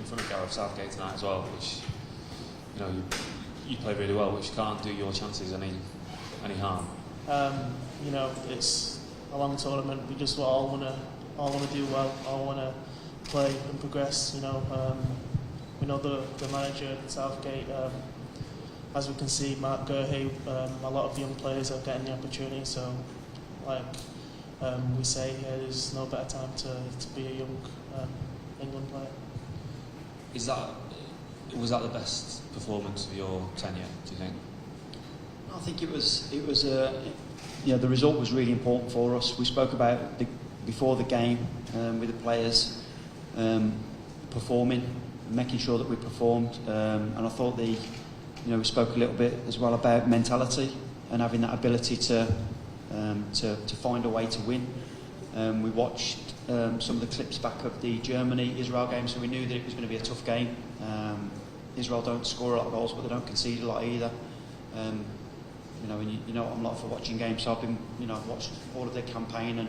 in front of Gareth Southgate tonight as well, which you played really well, which can't do your chances any harm. It's a long tournament. We just all want to do well. All want to play and progress. We know the manager Southgate. As we can see, Mark Gurhey, a lot of young players are getting the opportunity. So, we say, there's no better time to be a young England player. Was that the best performance of your tenure, do you think? I think it was. The result was really important for us. We spoke about before the game with the players performing, making sure that we performed, and I thought we spoke a little bit as well about mentality and having that ability to find a way to win. We watched some of the clips back of the Germany-Israel game, so we knew that it was going to be a tough game. Israel don't score a lot of goals, but they don't concede a lot either. And I'm not for watching games, so I've watched all of their campaign and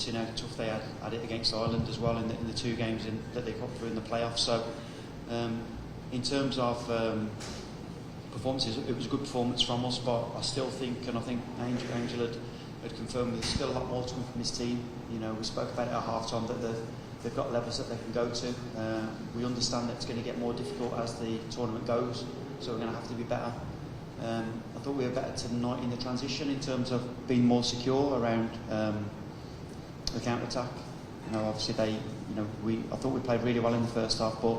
seen how tough they had it against Ireland as well in the two games that they got through in the playoffs. So in terms of performances, it was a good performance from us, but I still think, and I think Angel had confirmed, there's still a lot more to come from this team. We spoke about it at half-time that they've got levels that they can go to. We understand that it's going to get more difficult as the tournament goes, so we're going to have to be better. I thought we were better tonight in the transition in terms of being more secure around the counter-attack. Obviously I thought we played really well in the first half, but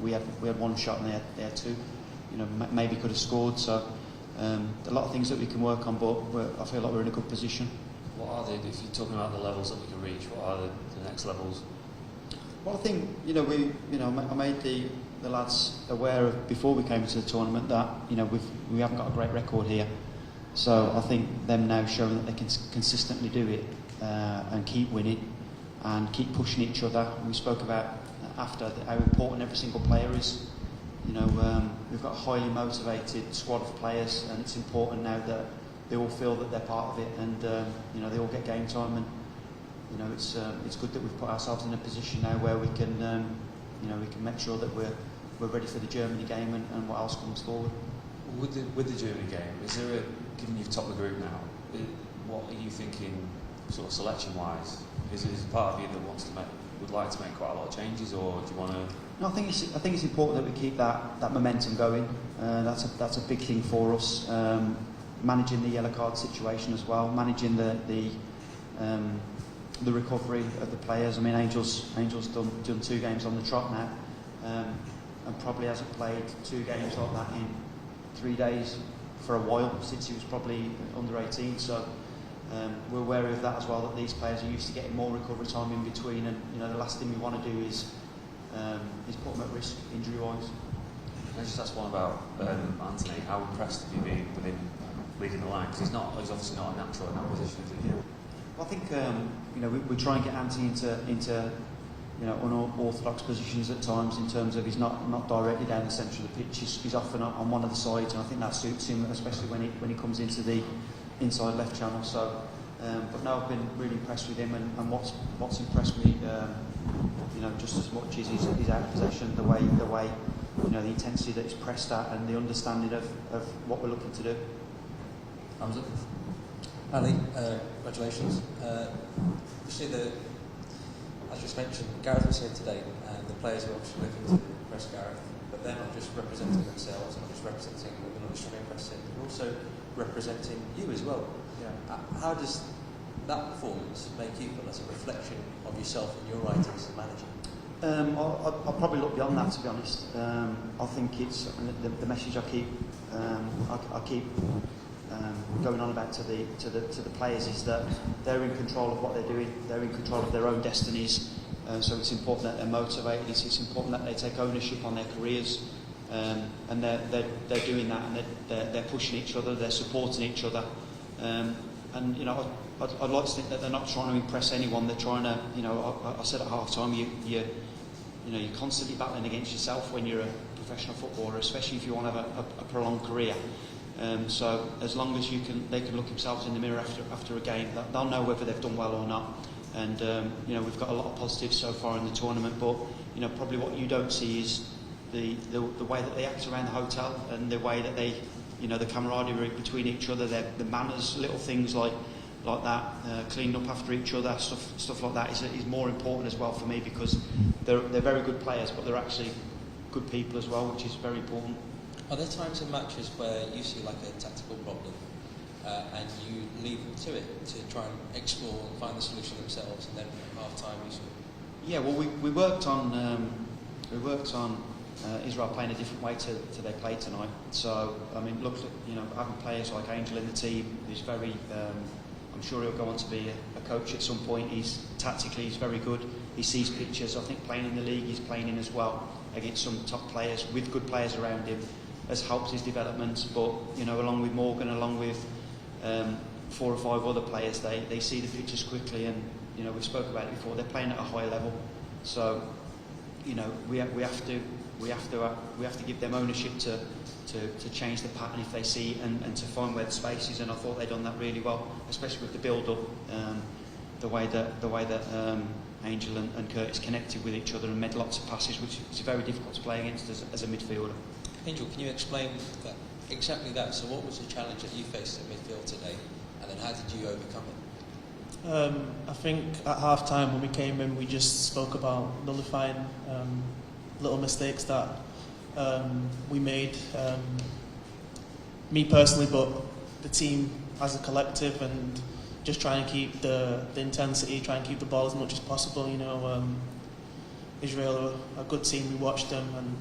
we had one shot and they had two. Maybe could have scored. So a lot of things that we can work on, but I feel like we're in a good position. What are if you're talking about the levels that we can reach, what are the next levels? Well, I think I made the lads aware of before we came to the tournament that we haven't got a great record here. So I think them now showing that they can consistently do it and keep winning and keep pushing each other. We spoke about after how important every single player is. We've got a highly motivated squad of players, and it's important now that they all feel that they're part of it, and they all get game time. And it's good that we've put ourselves in a position now where we can make sure that we're ready for the Germany game and what else comes forward. With the Germany game, is there given you've topped the group now, what are you thinking, sort of selection-wise? Is there part of you that would like to make quite a lot of changes, or do you want to? No, I think it's important that we keep that momentum going. That's a big thing for us. Managing the yellow card situation as well, managing the recovery of the players. I mean, Angel's done 2 games on the trot now, and probably hasn't played 2 games like that in 3 days for a while, since he was probably under 18. So we're wary of that as well, that these players are used to getting more recovery time in between, and the last thing we want to do is put them at risk injury-wise. Can I just ask one about Anthony? How impressed have you been with him leading the line? Because he's obviously not a natural in that position, is he? Well, I think we try and get Anthony into unorthodox positions at times, in terms of he's not directly down the centre of the pitch. He's often on one of the sides, and I think that suits him, especially when he comes into the inside left channel. So, but no, I've been really impressed with him, and what's impressed me, just as much as his out of possession, the way the intensity that he's pressed at, and the understanding of what we're looking to do. Hamza? Ali, congratulations. Obviously, as just mentioned, Gareth was here today, and the players are obviously looking to impress Gareth, but they're not just representing themselves, not just representing what they're not just trying to impress him, they're also representing you as well. Yeah. How does that performance make you feel as a reflection of yourself and your writings as a manager? I'll probably look beyond that, to be honest. I think it's the message I keep going on about to the players is that they're in control of what they're doing. They're in control of their own destinies. So it's important that they're motivated. It's important that they take ownership on their careers, and they're doing that, and they're pushing each other. They're supporting each other. And I'd like to think that they're not trying to impress anyone. They're trying to, I said at half time, you're constantly battling against yourself when you're a professional footballer, especially if you want to have a prolonged career. So as long as they can look themselves in the mirror after a game, they'll know whether they've done well or not. And we've got a lot of positives so far in the tournament, but probably what you don't see is the way that they act around the hotel and the way that they, the camaraderie between each other, the manners, little things like that, cleaning up after each other, stuff like that is more important as well for me, because they're very good players, but they're actually good people as well, which is very important. Are there times in matches where you see like a tactical problem and you leave them to it to try and explore and find the solution themselves, and then at half time you sort of... Yeah, well, we worked on Israel playing a different way to their play tonight. So I mean, look, having players like Angel in the team, who's very, I'm sure he'll go on to be a coach at some point. He's very good. He sees pictures. I think playing in the league, he's playing in as well against some top players with good players around him, has helped his development. But along with Morgan, along with 4 or 5 other players, they see the pictures quickly, and we've spoken about it before. They're playing at a high level, so we have to give them ownership to change the pattern if they see and to find where the space is. And I thought they'd done that really well, especially with the build-up, the way that Angel and Curtis connected with each other and made lots of passes, which is very difficult to play against as a midfielder. Angel, can you explain exactly that? So what was the challenge that you faced at midfield today, and then how did you overcome it? I think at half-time when we came in, we just spoke about nullifying little mistakes that we made, me personally, but the team as a collective, and just trying to keep the intensity, try and keep the ball as much as possible. Israel are a good team. We watched them, and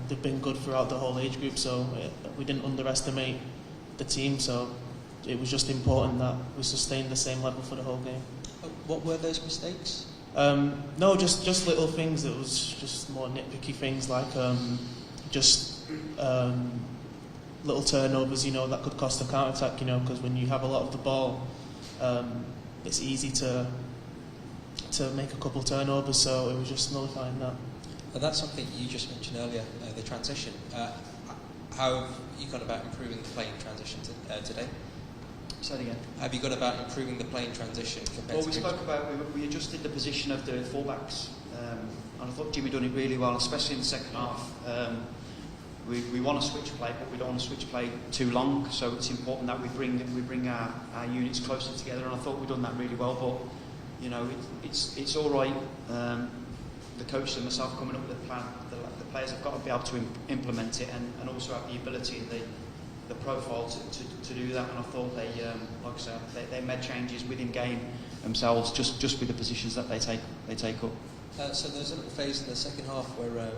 they've been good throughout the whole age group, so we didn't underestimate the team. So it was just important that we sustained the same level for the whole game. What were those mistakes? No, just little things. It was just more nitpicky things, like little turnovers, that could cost a counter-attack, because when you have a lot of the ball, it's easy to make a couple turnovers, so it was just nullifying that. That's something you just mentioned earlier, the transition. How have you gone about improving the playing transition today? Say it again. Have you gone about improving the playing transition compared we to... spoke about, we adjusted the position of the fullbacks, and I thought Jimmy done it really well, especially in the second half. We want to switch play, but we don't want to switch play too long, so it's important that we bring our units closer together, and I thought we've done that really well. But it's all right. The coach and myself coming up with a plan. The players have got to be able to implement it, and also have the ability and the profile to do that. And I thought they, like I said, they made changes within game themselves, just with the positions that they take up. So there's a little phase in the second half where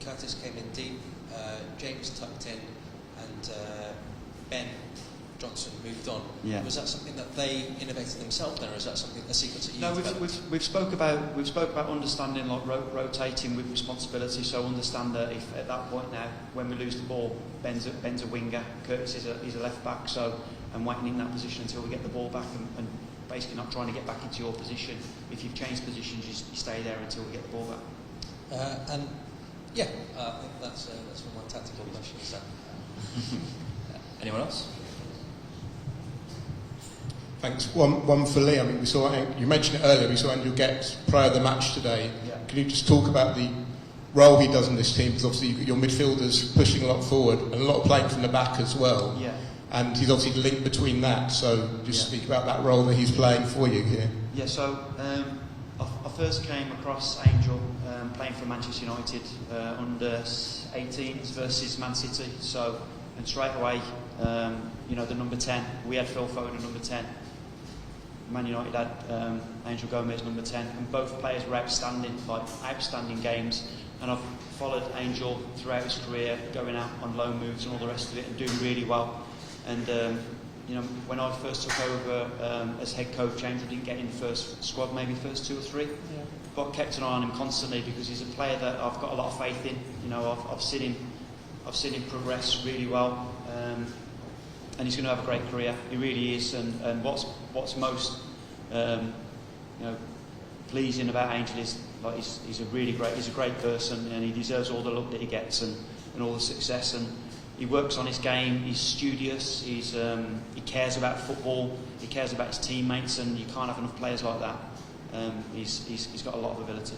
Curtis came in deep, James tucked in, and Ben Johnson moved on. Yeah. Was that something that they innovated themselves then, or is that something, a sequence that you developed? We've spoke about understanding, like rotating with responsibility. So understand that if at that point now, when we lose the ball, Ben's a winger, Curtis is a left back. So and waiting in that position until we get the ball back, and basically not trying to get back into your position. If you've changed positions, you stay there until we get the ball back. I think that's one of my tactical questions. Anyone else? Thanks. One for Lee. I mean, we saw, you mentioned it earlier, we saw Andrew Getz prior to the match today. Yeah. Can you just talk about the role he does in this team? Because obviously you've got your midfielders pushing a lot forward and a lot of playing from the back as well. Yeah. And he's obviously the link between that. So just speak about that role that he's playing for you here. Yeah, so I first came across Angel playing for Manchester United under 18s versus Man City. So, and straight away, the number 10, we had Phil Foden number 10. Man United had Angel Gomes number 10, and both players were outstanding games. And I've followed Angel throughout his career, going out on loan moves and all the rest of it, and doing really well. And when I first took over as head coach, Angel didn't get in the first squad, maybe first 2 or 3. Yeah. But kept an eye on him constantly, because he's a player that I've got a lot of faith in. I've seen him progress really well. And he's going to have a great career. He really is. And what's most pleasing about Angel is he's a great person, and he deserves all the luck that he gets and all the success. And he works on his game. He's studious. He cares about football. He cares about his teammates, and you can't have enough players like that. He's got a lot of ability.